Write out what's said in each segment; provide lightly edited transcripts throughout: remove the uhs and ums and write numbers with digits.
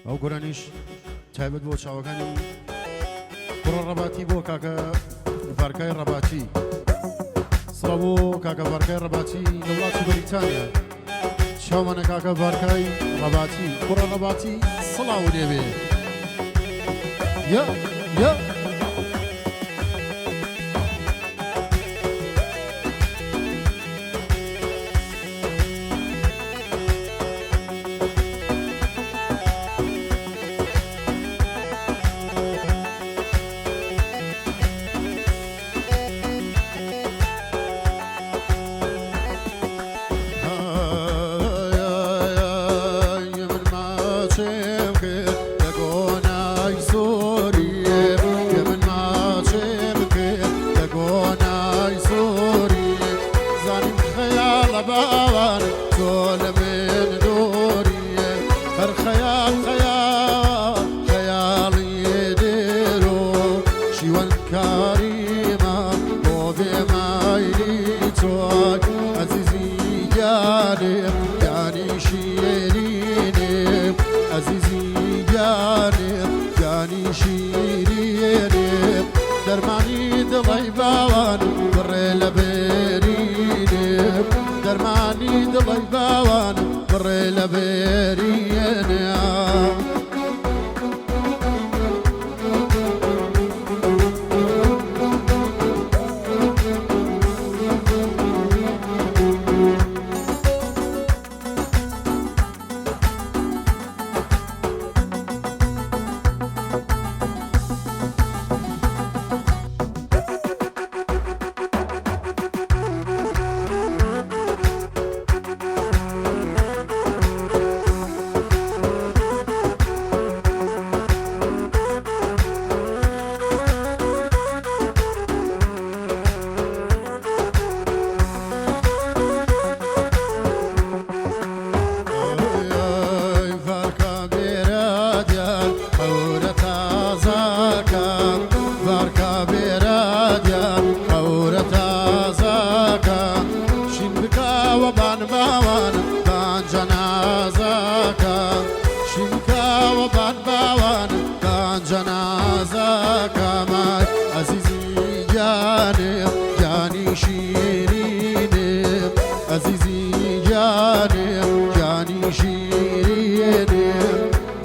ئەو گۆرانیش تایبەت بۆ چاوەکانی کوڕە ڕەباتی بۆ کاکە ڤارکای ڕەباتی سڵاو بۆ کاکە ڤارکای ڕەباتی لە وڵاتی بەریتانیا چاومانە کاکە ڤارکای ڕەباتی کوڕە ڕەباتی سڵاو لێبێ یە درمانی دڵی باوان بڕێ لە بێرینێ دەرمانی دڵی باوان بڕێ لە بێرینێ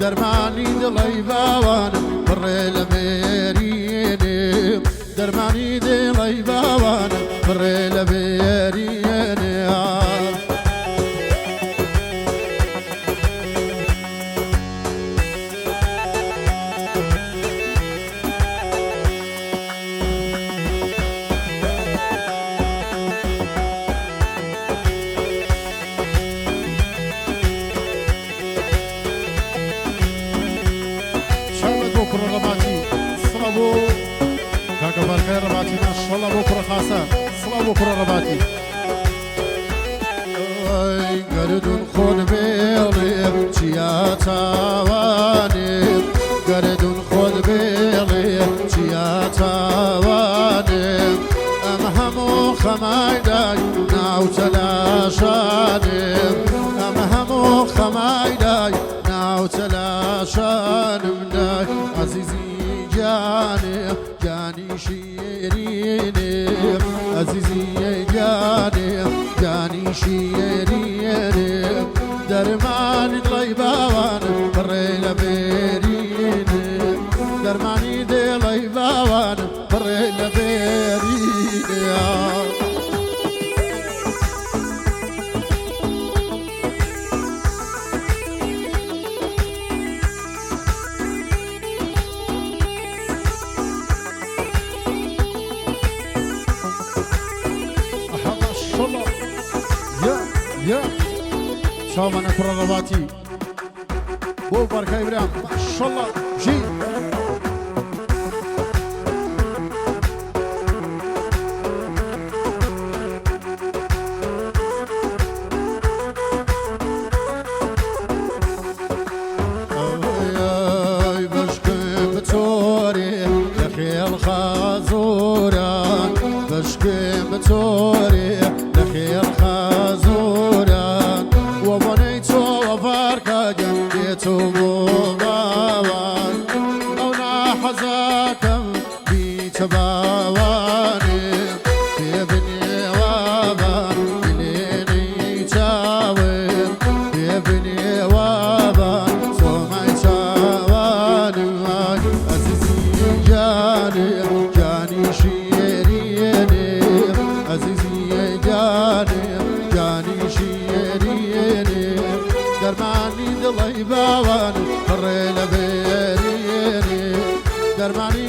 درمانی دڵی باوان بڕێ لە بێرینێ دەرمانی دڵی باوان بڕێ لە بێرینێ کاکە ڤارکای ڕەباتی ماشەڵڵا بۆ کوڕە خاسە سڵاو بۆ کوڕە ڕەباتی گەردون خۆن بێڵێ چیا تاوانێ گەردون خۆن بێڵێ چیا تاوانێ ئەم هەموو خەمایدای ناو تەلاشانێ ئەم هەموو خەمایدای ناو تەلاشانم دای عەزیزی جانێ جانی شیرینێ عەزیزی جانێ جانی شیرینێ دەرمانی دڵی باوان بڕێ لە بێرینێ دەرمانی دڵی باوان بڕێ لە بێرینێ چاومانە کوڕە ڕەباتی بۆ ڤارکای برام ماشەڵڵا ژی بەشکم بتۆرێ لە خێڵ خازۆران بەشکم بتۆرێ لە خێڵ خازۆران وەبەنەی تۆ وەڤارکە گەم دێت و بۆ دەرمانی